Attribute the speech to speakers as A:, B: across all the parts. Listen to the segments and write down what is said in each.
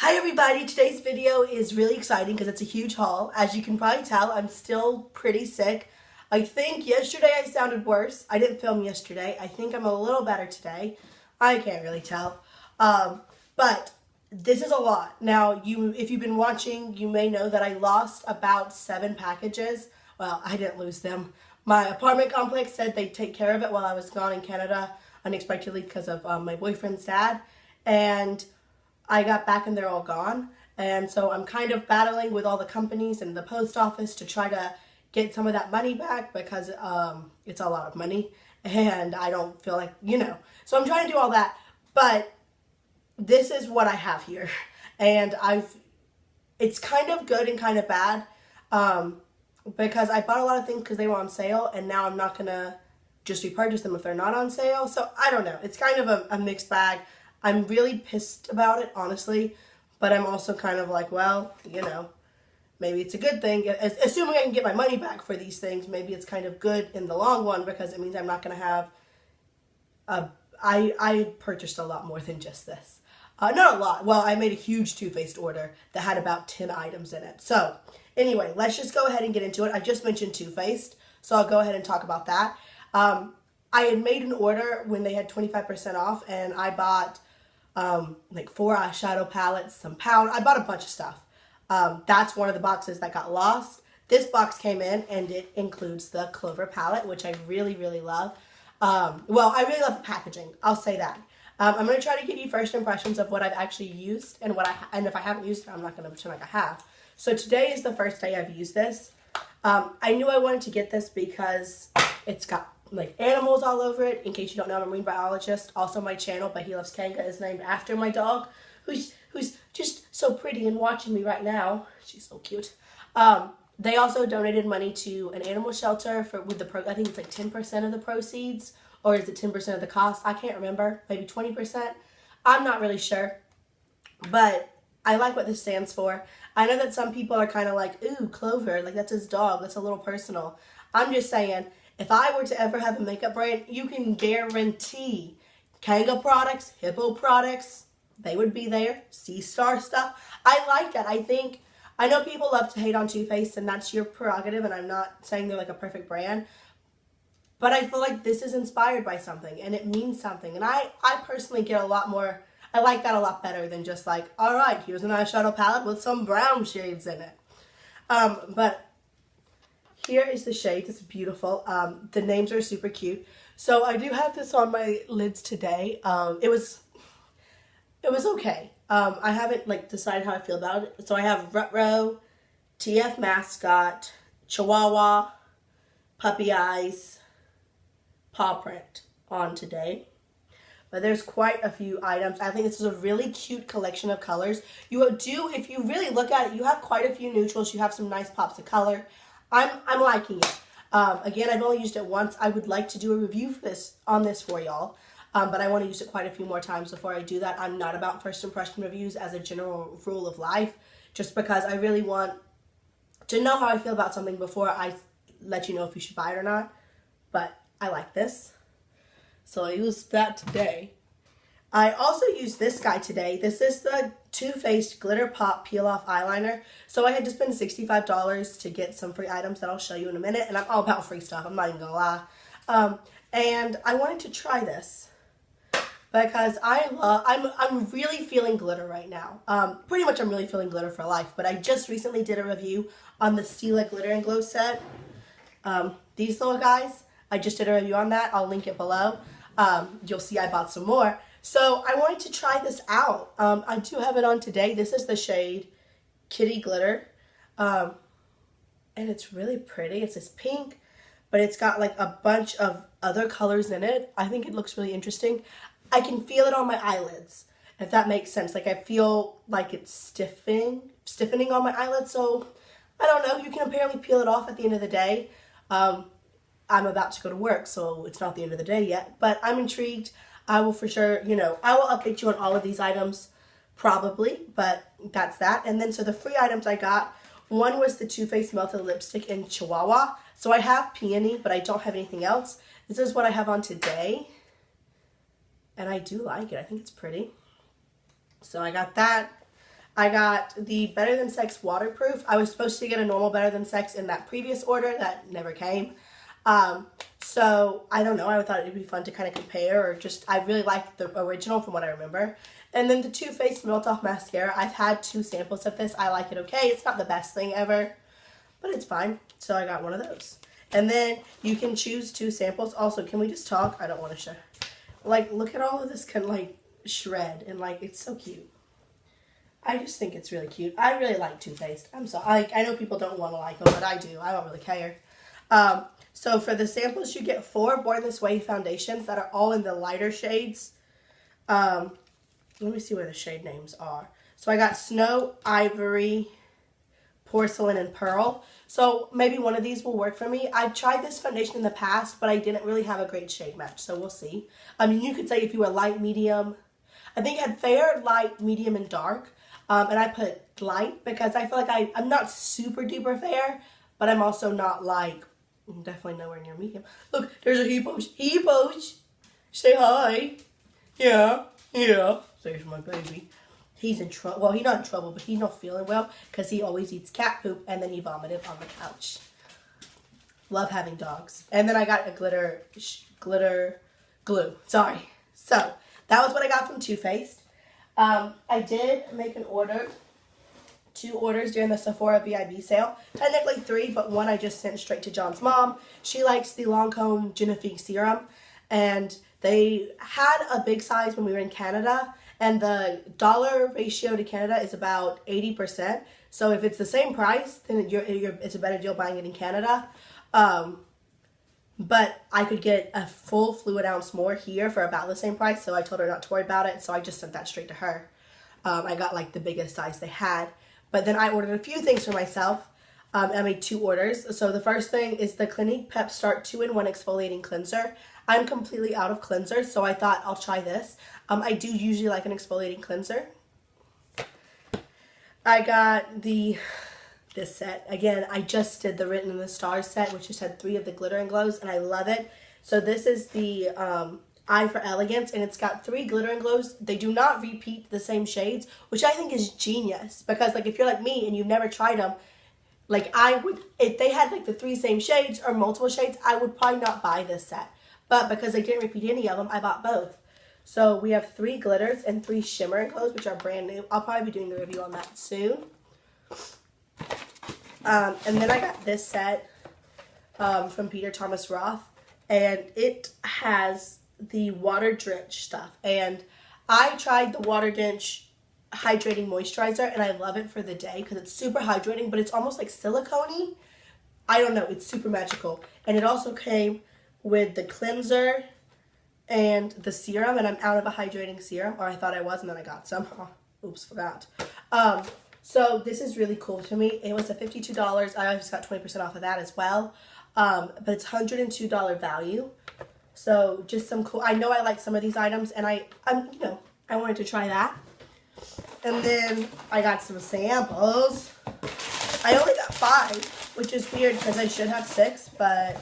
A: Hi everybody, today's video is really exciting because it's a huge haul. As you can probably tell, I'm still pretty sick. I think yesterday I sounded worse. I didn't film yesterday. I think I'm a little better today. I can't really tell. But this is a lot. Now, if you've been watching, you may know that I lost about 7 packages. Well, I didn't lose them. My apartment complex said they'd take care of it while I was gone in Canada unexpectedly because of my boyfriend's dad. And I got back and they're all gone. And so I'm kind of battling with all the companies and the post office to try to get some of that money back because it's a lot of money and I don't feel like, So I'm trying to do all that. But this is what I have here. And it's kind of good and kind of bad because I bought a lot of things because they were on sale and now I'm not going to just repurchase them if they're not on sale. So I don't know. It's kind of a mixed bag. I'm really pissed about it, honestly, but I'm also kind of like, well, maybe it's a good thing. Assuming I can get my money back for these things, maybe it's kind of good in the long run because it means I'm not going to have I purchased a lot more than just this. Not a lot. Well, I made a huge Too Faced order that had about 10 items in it. So, anyway, let's just go ahead and get into it. I just mentioned Too Faced, so I'll go ahead and talk about that. I had made an order when they had 25% off, and I bought like 4 eyeshadow palettes, some powder. I bought a bunch of stuff. That's one of the boxes that got lost. This box came in and it includes the Clover Palette, which I really, really love. Well, I really love the packaging. I'll say that. I'm going to try to give you first impressions of what I've actually used and and if I haven't used it, I'm not going to pretend like I have. So today is the first day I've used this. I knew I wanted to get this because it's got like animals all over it. In case you don't know, I'm a marine biologist. Also, my channel, But He Loves Canda, is named after my dog, who's just so pretty and watching me right now. She's so cute. They also donated money to an animal shelter I think it's like 10% of the proceeds, or is it 10% of the cost? I can't remember. Maybe 20%. I'm not really sure, but I like what this stands for. I know that some people are kind of like, ooh, Clover, like that's his dog. That's a little personal. I'm just saying, if I were to ever have a makeup brand, you can guarantee Kanga products, Hippo products, they would be there. C-Star stuff. I like that. I know people love to hate on Too Faced, and that's your prerogative, and I'm not saying they're like a perfect brand, but I feel like this is inspired by something, and it means something, and I personally get a lot more, I like that a lot better than just like, all right, here's an eyeshadow palette with some brown shades in it. But here is the shade. It's beautiful. The names are super cute. So I do have this on my lids today. It was okay. I haven't decided how I feel about it. So I have Retro, TF Mascot, Chihuahua, Puppy Eyes, Paw Print on today. But there's quite a few items. I think this is a really cute collection of colors. If you really look at it, you have quite a few neutrals. You have some nice pops of color. I'm liking it. Again, I've only used it once. I would like to do a review on this for y'all. But I want to use it quite a few more times before I do that. I'm not about first impression reviews as a general rule of life, just because I really want to know how I feel about something before I let you know if you should buy it or not. But I like this, so I used that today. I also used this guy today. This is the Too Faced Glitter Pop Peel Off Eyeliner. So I had to spend $65 to get some free items that I'll show you in a minute. And I'm all about free stuff. I'm not even going to lie. And I wanted to try this because I'm really feeling glitter right now. Pretty much I'm really feeling glitter for life. But I just recently did a review on the Stila Glitter and Glow set. These little guys. I just did a review on that. I'll link it below. You'll see I bought some more. So I wanted to try this out. I do have it on today. This is the shade Kitty Glitter. And it's really pretty. It's this pink, but it's got like a bunch of other colors in it. I think it looks really interesting. I can feel it on my eyelids, if that makes sense. Like I feel like it's stiffening on my eyelids. So I don't know. You can apparently peel it off at the end of the day. I'm about to go to work, so it's not the end of the day yet. But I'm intrigued. I will for sure, I will update you on all of these items, probably, but that's that. And then, so the free items I got, one was the Too Faced Melted Lipstick in Chihuahua. So I have Peony, but I don't have anything else. This is what I have on today. And I do like it. I think it's pretty. So I got that. I got the Better Than Sex waterproof. I was supposed to get a normal Better Than Sex in that previous order that never came. So I don't know. I thought it'd be fun to kind of compare, or just, I really liked the original from what I remember. And then the Too Faced Melt-Off mascara. I've had 2 samples of this. I like it okay. It's not the best thing ever, but it's fine. So I got one of those. And then you can choose 2 samples. Also, can we just talk? I don't want to show. Like, look at all of this kind of like shred, and like, it's so cute. I just think it's really cute. I really like Too Faced. I'm sorry. I know people don't want to like them, but I do. I don't really care. So for the samples, you get 4 Born This Way foundations that are all in the lighter shades. Let me see where the shade names are. So I got Snow, Ivory, Porcelain, and Pearl. So maybe one of these will work for me. I've tried this foundation in the past, but I didn't really have a great shade match, so we'll see. I mean, you could say if you were light, medium. I think it had fair, light, medium, and dark. And I put light because I feel like I'm not super duper fair, but I'm also not like, I'm definitely nowhere near medium. Look, there's a He-Poach. He-Poach, say hi. Yeah. There's my baby. He's in trouble. Well, he's not in trouble, but he's not feeling well because he always eats cat poop and then he vomited on the couch. Love having dogs. And then I got a glitter glue. Sorry. So that was what I got from Too Faced. I did make an order. 2 orders during the Sephora VIB sale. Technically 3, but 1 I just sent straight to John's mom. She likes the Lancome Genifique serum, and they had a big size when we were in Canada, and the dollar ratio to Canada is about 80%. So if it's the same price, then it's a better deal buying it in Canada. But I could get a full fluid ounce more here for about the same price, so I told her not to worry about it, so I just sent that straight to her. I got like the biggest size they had. But then I ordered a few things for myself. I made 2 orders. So the first thing is the Clinique Pep-Start 2-in-1 Exfoliating Cleanser. I'm completely out of cleansers, so I thought I'll try this. I do usually like an exfoliating cleanser. I got this set. Again, I just did the Written in the Stars set, which just had 3 of the glitter and glows, and I love it. So this is the Eye for Elegance, and it's got 3 glitter and glows. They do not repeat the same shades, which I think is genius, because like if you're like me and you've never tried them, like I would, if they had like the 3 same shades or multiple shades, I would probably not buy this set. But because they didn't repeat any of them, I bought both. So we have 3 glitters and 3 shimmer and glows, which are brand new. I'll probably be doing the review on that soon. And then I got this set from Peter Thomas Roth, and it has the water drench stuff, and I tried the water drench hydrating moisturizer, and I love it for the day because it's super hydrating, but it's almost like silicone-y. I don't know, it's super magical. And it also came with the cleanser and the serum, and I'm out of a hydrating serum, or I thought I was, and then I got some. Oh, oops, forgot. So this is really cool to me. It was a $52. I just got 20% off of that as well, but it's $102 value. So just some cool, I know I like some of these items, and I wanted to try that. And then I got some samples. I only got 5, which is weird because I should have 6, but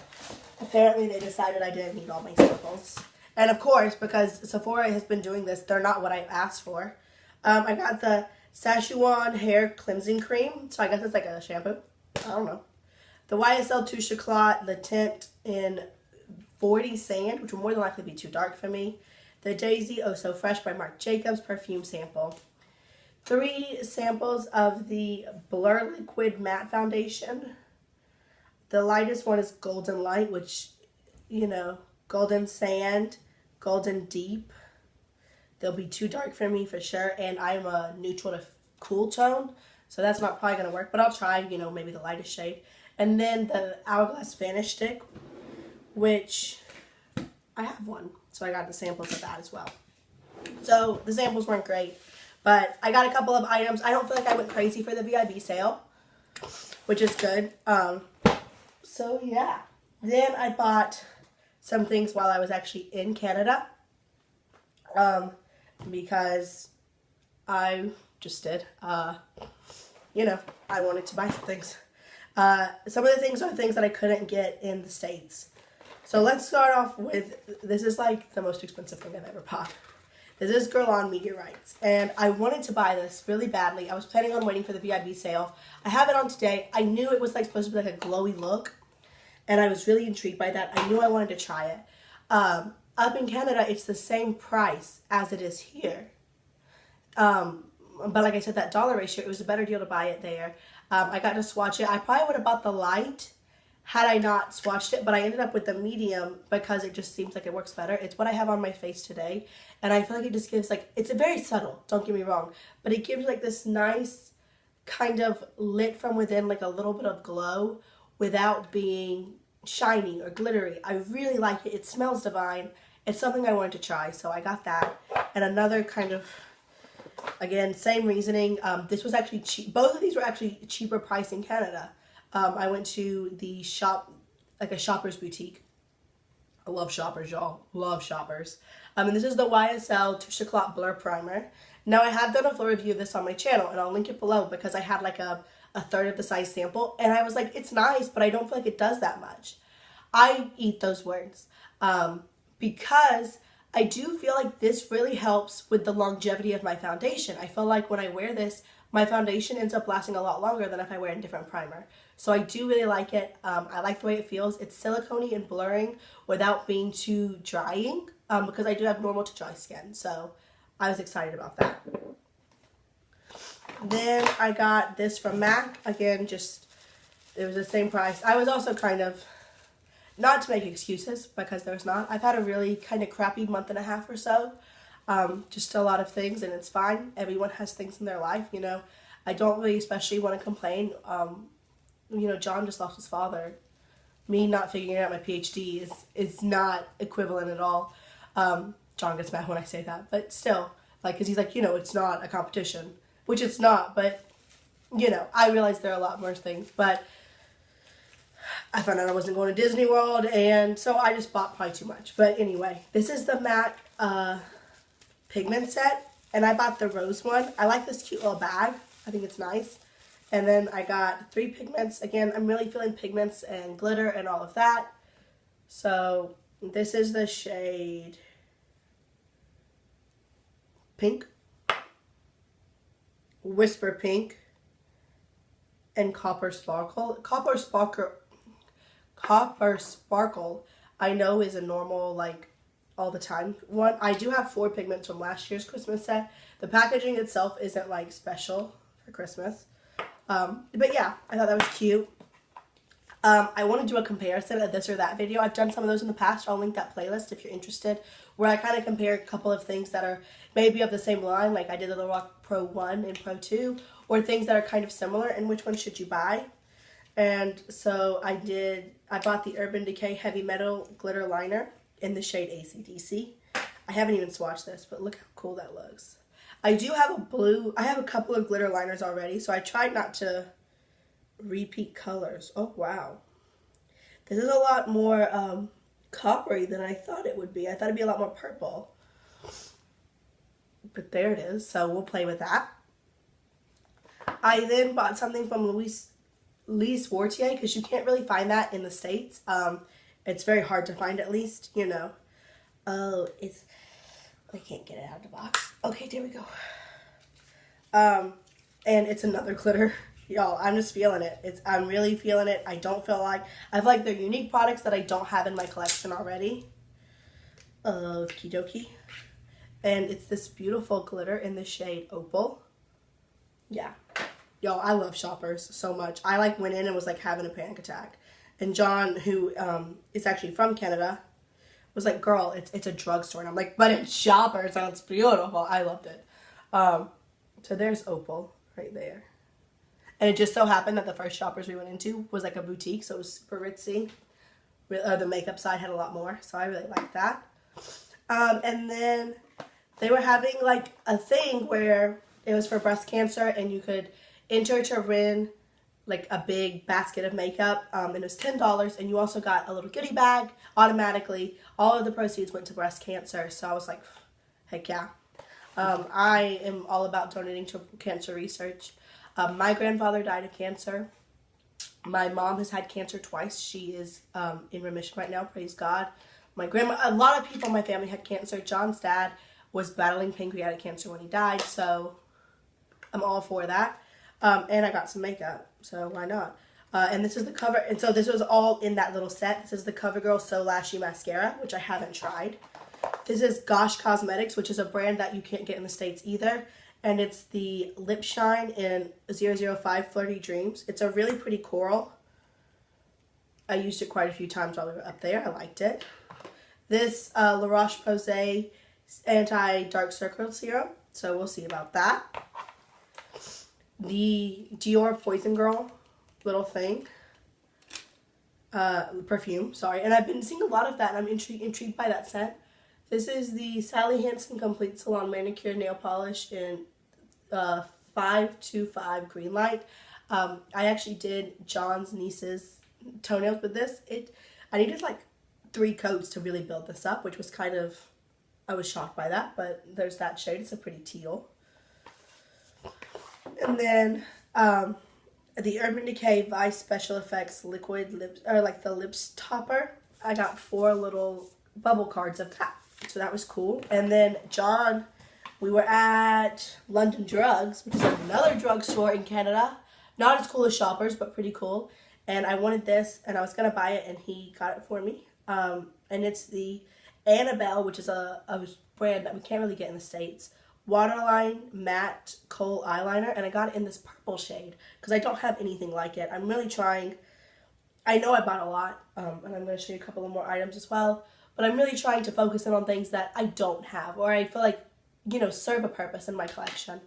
A: apparently they decided I didn't need all my samples. And of course, because Sephora has been doing this, they're not what I asked for. I got the Sachajuan hair cleansing cream, so I guess it's like a shampoo. I don't know. The YSL Touche Eclat, the tint in 40 Sand, which will more than likely be too dark for me. The Daisy Oh So Fresh by Marc Jacobs perfume sample. 3 samples of the Blur Liquid Matte Foundation. The lightest one is Golden Light, which, you know, Golden Sand, Golden Deep. They'll be too dark for me for sure, and I'm a neutral to cool tone, so that's not probably going to work, but I'll try, you know, maybe the lightest shade. And then the Hourglass Vanish Stick, which I have one, so I got the samples of that as well. So the samples weren't great, but I got a couple of items. I don't feel like I went crazy for the VIB sale, which is good. So yeah. Then I bought some things while I was actually in Canada, because I just did. You know, I wanted to buy some things. Some of the things are things that I couldn't get in the States. So let's start off with, this is like the most expensive thing I've ever bought. This is Girl on Meteorites, and I wanted to buy this really badly. I was planning on waiting for the VIB sale. I have it on today. I knew it was like supposed to be like a glowy look, and I was really intrigued by that. I knew I wanted to try it. Up in Canada, it's the same price as it is here. But like I said, that dollar ratio, it was a better deal to buy it there. I got to swatch it. I probably would have bought the light had I not swatched it, but I ended up with the medium because it just seems like it works better. It's what I have on my face today, and I feel like it just gives like, it's very subtle, don't get me wrong, but it gives like this nice kind of lit from within, like a little bit of glow without being shiny or glittery. I really like it. It smells divine. It's something I wanted to try, so I got that. And another kind of, again, same reasoning. This was actually cheap. Both of these were actually cheaper price in Canada. I went to the shop, like a Shoppers boutique. I love Shoppers, y'all. Love Shoppers. And this is the YSL Touche Eclat Blur Primer. Now, I have done a full review of this on my channel, and I'll link it below because I had like a third of the size sample, and I was like, it's nice, but I don't feel like it does that much. I eat those words because I do feel like this really helps with the longevity of my foundation. I feel like when I wear this, my foundation ends up lasting a lot longer than if I wear a different primer. So I do really like it. I like the way it feels. It's silicone-y and blurring without being too drying because I do have normal to dry skin. So I was excited about that. Then I got this from MAC. Again, just, it was the same price. I was also kind of, not to make excuses because there's not. I've had a really kind of crappy month and a half or so. Just a lot of things, and it's fine. Everyone has things in their life, you know. I don't really especially want to complain. You know, John just lost his father. Me not figuring out my PhD is not equivalent at all. John gets mad when I say that, but still, like, because he's like, you know, it's not a competition, which it's not, but, you know, I realize there are a lot more things, but I found out I wasn't going to Disney World, and so I just bought probably too much. But anyway, this is the MAC pigment set, and I bought the rose one. I like this cute little bag. I think it's nice. And then I got 3 pigments. Again, I'm really feeling pigments and glitter and all of that. So this is the shade Pink, Whisper Pink, and Copper Sparkle. Copper Sparkle, I know is a normal, like, all the time one. I do have 4 pigments from last year's Christmas set. The packaging itself isn't, like, special for Christmas. But yeah, I thought that was cute. I want to do a comparison of this or that video. I've done some of those in the past. I'll link that playlist if you're interested, where I kind of compare a couple of things that are maybe of the same line, like I did the Roth Pro 1 and Pro 2, or things that are kind of similar, and which one should you buy. And so I bought the Urban Decay Heavy Metal Glitter Liner in the shade ACDC. I haven't even swatched this, but look how cool that looks. I do have I have a couple of glitter liners already, so I tried not to repeat colors. Oh, wow. This is a lot more coppery than I thought it would be. I thought it'd be a lot more purple. But there it is, so we'll play with that. I then bought something from Louise Vuitton, because you can't really find that in the States. It's very hard to find, at least, you know. Oh, I can't get it out of the box. Okay, there we go. And it's another glitter. Y'all, I'm just feeling it. I'm really feeling it. I don't feel like, I've like, they're unique products that I don't have in my collection already. Okie dokie. And it's this beautiful glitter in the shade Opal. Yeah. Y'all, I love Shoppers so much. I like went in and was like having a panic attack. And John, who is actually from Canada, was like, girl, it's a drugstore. And I'm like, but it's Shoppers and it's beautiful. I loved it. So there's Opal right there. And it just so happened that the first Shoppers we went into was like a boutique, so it was super ritzy. The makeup side had a lot more, so I really liked that. And then they were having like a thing where it was for breast cancer, and you could enter to win like a big basket of makeup, and it was $10, and you also got a little goodie bag automatically. All of the proceeds went to breast cancer, so I was like, heck yeah. I am all about donating to cancer research. My grandfather died of cancer. My mom has had cancer twice. She is in remission right now, praise God. My grandma, a lot of people in my family had cancer. John's dad was battling pancreatic cancer when he died, so I'm all for that. And I got some makeup, so why not? And this is the cover, and so this was all in that little set. This is the CoverGirl So Lashy Mascara, which I haven't tried. This is Gosh Cosmetics, which is a brand that you can't get in the States either. And it's the Lip Shine in 005 Flirty Dreams. It's a really pretty coral. I used it quite a few times while we were up there. I liked it. This La Roche-Posay Anti-Dark Circle Serum. So we'll see about that. The Dior Poison Girl little thing. Perfume, sorry. And I've been seeing a lot of that, and I'm intrigued by that scent. This is the Sally Hansen Complete Salon Manicure Nail Polish in 525 Green Light. I actually did John's niece's toenails with this. I needed like 3 coats to really build this up, which was kind of, I was shocked by that, but there's that shade. It's a pretty teal. And then the Urban Decay Vice Special Effects Liquid Lips, or like the lips topper. I got 4 little bubble cards of that, so that was cool. And then John, we were at London Drugs, which is another drugstore in Canada. Not as cool as Shoppers, but pretty cool. And I wanted this, and I was going to buy it, and he got it for me. And it's the Annabelle, which is a brand that we can't really get in the States. Waterline Matte Kohl Eyeliner, and I got it in this purple shade, because I don't have anything like it. I'm really trying. I know I bought a lot, and I'm going to show you a couple of more items as well. But I'm really trying to focus in on things that I don't have, or I feel like, you know, serve a purpose in my collection.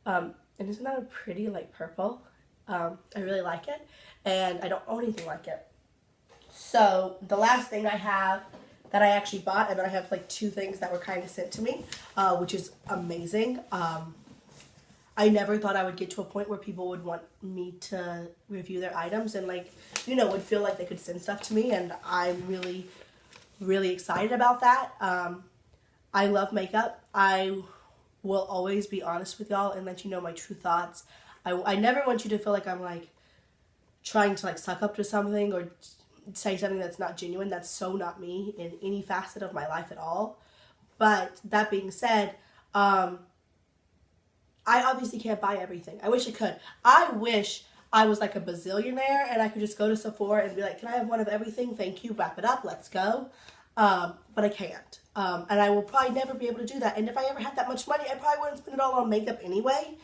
A: And isn't that a pretty, like, purple? I really like it, and I don't own anything like it. So the last thing I have that I actually bought, and then I have like 2 things that were kind of sent to me, which is amazing. I never thought I would get to a point where people would want me to review their items and, like, you know, would feel like they could send stuff to me, and I'm really, really excited about that. I love makeup. I will always be honest with y'all and let you know my true thoughts. I never want you to feel like I'm, like, trying to, like, suck up to something or say something that's not genuine. That's so not me in any facet of my life at all. But that being said, I obviously can't buy everything. I wish I could. I wish I was like a bazillionaire and I could just go to Sephora and be like, can I have one of everything? Thank you. Wrap it up. Let's go. But I can't. And I will probably never be able to do that. And if I ever had that much money, I probably wouldn't spend it all on makeup anyway.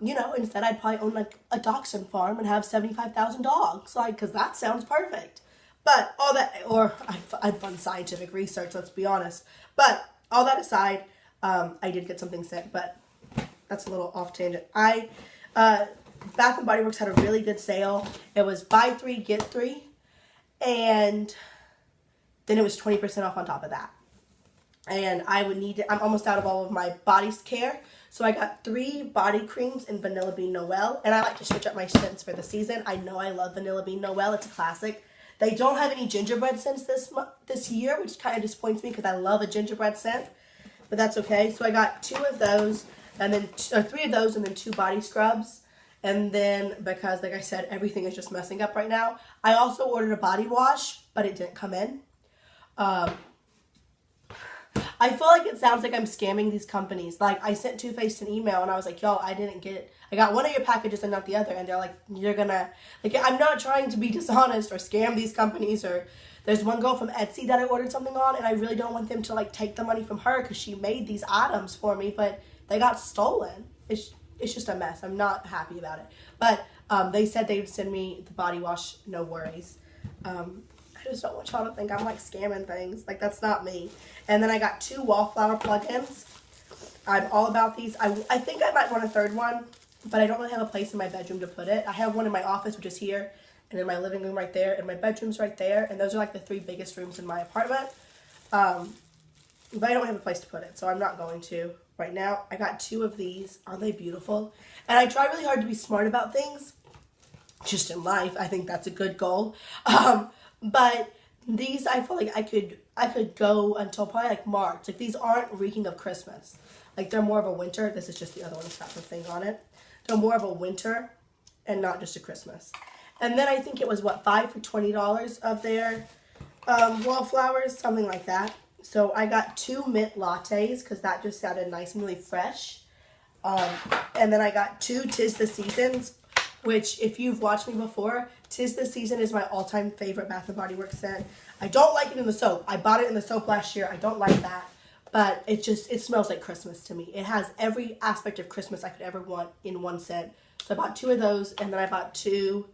A: You know, instead I'd probably own like a dachshund farm and have 75,000 dogs, like, because that sounds perfect. But all that, or I'd fund scientific research, let's be honest. But all that aside, I did get something sent, but that's a little off tangent. Bath & Body Works had a really good sale. It was buy 3, get 3, and then it was 20% off on top of that. And I would need it. I'm almost out of all of my body care. So I got 3 body creams in Vanilla Bean Noel. And I like to switch up my scents for the season. I know I love Vanilla Bean Noel. It's a classic. They don't have any gingerbread scents this year, which kind of disappoints me because I love a gingerbread scent. But that's okay. So I got 2 of those, and then 3 of those, and then 2 body scrubs. And then, because like I said, everything is just messing up right now, I also ordered a body wash, but it didn't come in. I feel like it sounds like I'm scamming these companies. Like, I sent Too Faced an email and I was like, yo, I got one of your packages and not the other. And they're like, you're gonna, like, I'm not trying to be dishonest or scam these companies. Or there's one girl from Etsy that I ordered something on, and I really don't want them to, like, take the money from her because she made these items for me, but they got stolen. It's just a mess. I'm not happy about it. But they said they would send me the body wash, no worries. I just don't want y'all to think I'm, like, scamming things. Like, that's not me. And then I got 2 wallflower plugins. I'm all about these. I think I might want a 3rd one, but I don't really have a place in my bedroom to put it. I have one in my office, which is here, and in my living room right there, and my bedroom's right there. And those are, like, the 3 biggest rooms in my apartment. But I don't have a place to put it, so I'm not going to right now. I got 2 of these. Aren't they beautiful? And I try really hard to be smart about things, just in life. I think that's a good goal. But these, I feel like I could go until probably like March. Like, these aren't reeking of Christmas. Like, they're more of a winter. This is just the other one that's got the thing on it. They're more of a winter and not just a Christmas. And then I think it was, what, 5 for $20 of their wallflowers, something like that. So I got 2 mint lattes because that just sounded nice and really fresh. And then I got 2 'Tis the Seasons, which if you've watched me before, 'Tis the Season is my all-time favorite Bath & Body Works scent. I don't like it in the soap. I bought it in the soap last year. I don't like that. But it smells like Christmas to me. It has every aspect of Christmas I could ever want in one scent. So I bought 2 of those, and then I bought 2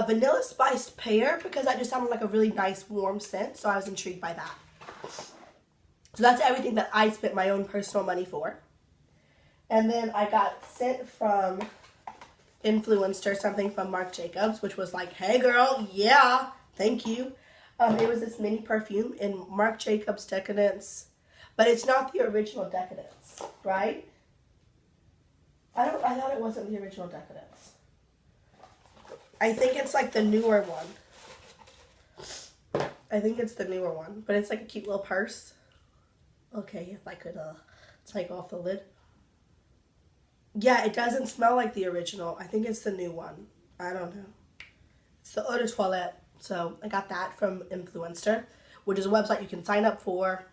A: vanilla spiced pear because that just sounded like a really nice warm scent. So I was intrigued by that. So that's everything that I spent my own personal money for. And then I got sent from Influencer something from Marc Jacobs, which was like, hey girl, yeah, thank you. It was this mini perfume in Marc Jacobs Decadence, but it's not the original Decadence, right? I thought it wasn't the original Decadence. I think it's like the newer one. I think it's the newer one, but it's like a cute little purse. Okay, if I could take off the lid. Yeah, it doesn't smell like the original. I think it's the new one. I don't know. It's the Eau de Toilette. So I got that from Influencer, which is a website you can sign up for.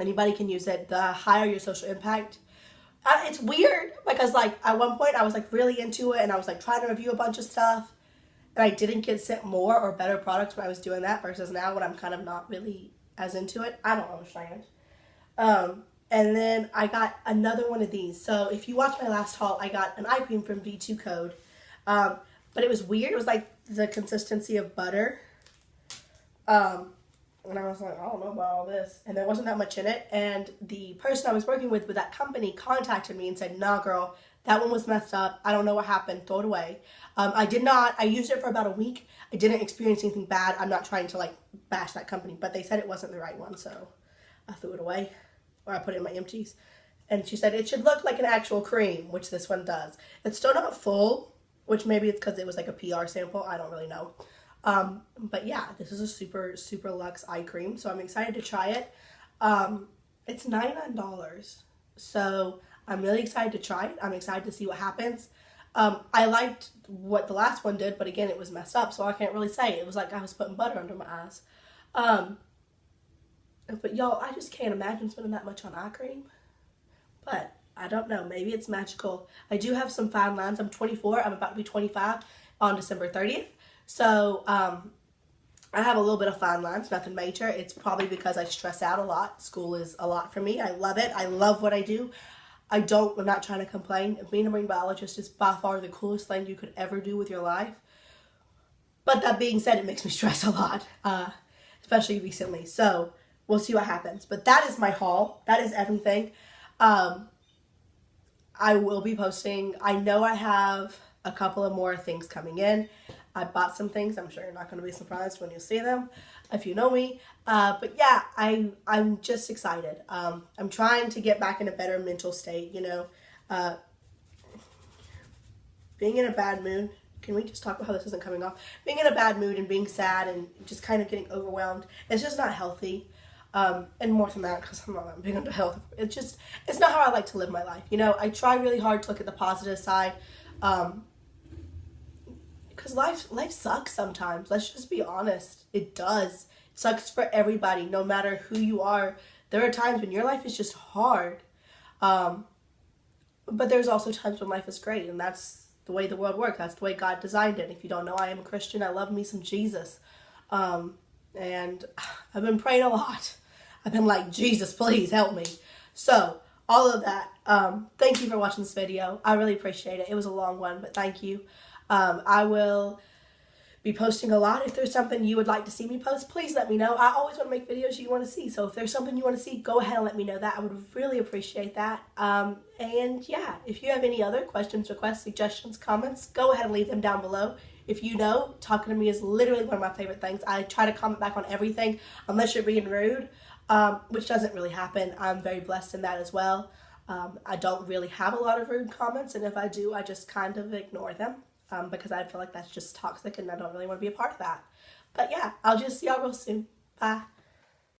A: Anybody can use it. The higher your social impact. It's weird because like at one point I was like really into it and I was like trying to review a bunch of stuff. And I didn't get sent more or better products when I was doing that versus now when I'm kind of not really as into it. I don't understand. And then I got another one of these. So if you watched my last haul, I got an eye cream from V2 Code. But it was weird. It was like the consistency of butter. And I was like, I don't know about all this. And there wasn't that much in it. And the person I was working with that company contacted me and said, nah, girl, that one was messed up. I don't know what happened. Throw it away. I used it for about a week. I didn't experience anything bad. I'm not trying to like bash that company, but they said it wasn't the right one. So I threw it away. Or I put it in my empties. And she said it should look like an actual cream, which this one does. It's still not full, which maybe it's because it was like a PR sample. I don't really know. But yeah, this is a super, super luxe eye cream. So I'm excited to try it. It's $99. So I'm really excited to try it. I'm excited to see what happens. I liked what the last one did, but again, it was messed up. So I can't really say. It was like I was putting butter under my eyes. But y'all, I just can't imagine spending that much on eye cream. But I don't know. Maybe it's magical. I do have some fine lines. I'm 24. I'm about to be 25 on December 30th. So I have a little bit of fine lines. Nothing major. It's probably because I stress out a lot. School is a lot for me. I love it. I love what I do. I'm not trying to complain. Being a marine biologist is by far the coolest thing you could ever do with your life. But that being said, it makes me stress a lot. Especially recently. So we'll see what happens. But that is my haul. That is everything. I will be posting. I know I have a couple of more things coming in. I bought some things. I'm sure you're not going to be surprised when you see them, if you know me. But yeah, I'm just excited. I'm trying to get back in a better mental state, you know. Being in a bad mood. Can we just talk about how this isn't coming off? Being in a bad mood and being sad and just kind of getting overwhelmed, it's just not healthy. And more than that, because I'm not that big into health, it's not how I like to live my life. You know, I try really hard to look at the positive side, because life sucks sometimes. Let's just be honest. It does. It sucks for everybody, no matter who you are. There are times when your life is just hard, but there's also times when life is great, and that's the way the world works. That's the way God designed it. If you don't know, I am a Christian. I love me some Jesus, and I've been praying a lot. I've been like, Jesus, please help me. So, all of that. Thank you for watching this video. I really appreciate it. It was a long one, but thank you. I will be posting a lot. If there's something you would like to see me post, please let me know. I always want to make videos you want to see. So, if there's something you want to see, go ahead and let me know that. I would really appreciate that. And yeah, if you have any other questions, requests, suggestions, comments, go ahead and leave them down below. If you know, talking to me is literally one of my favorite things. I try to comment back on everything, unless you're being rude, which doesn't really happen. I'm very blessed in that as well. I don't really have a lot of rude comments, and if I do, I just kind of ignore them, because I feel like that's just toxic, and I don't really want to be a part of that. But yeah, I'll just see y'all real soon. Bye.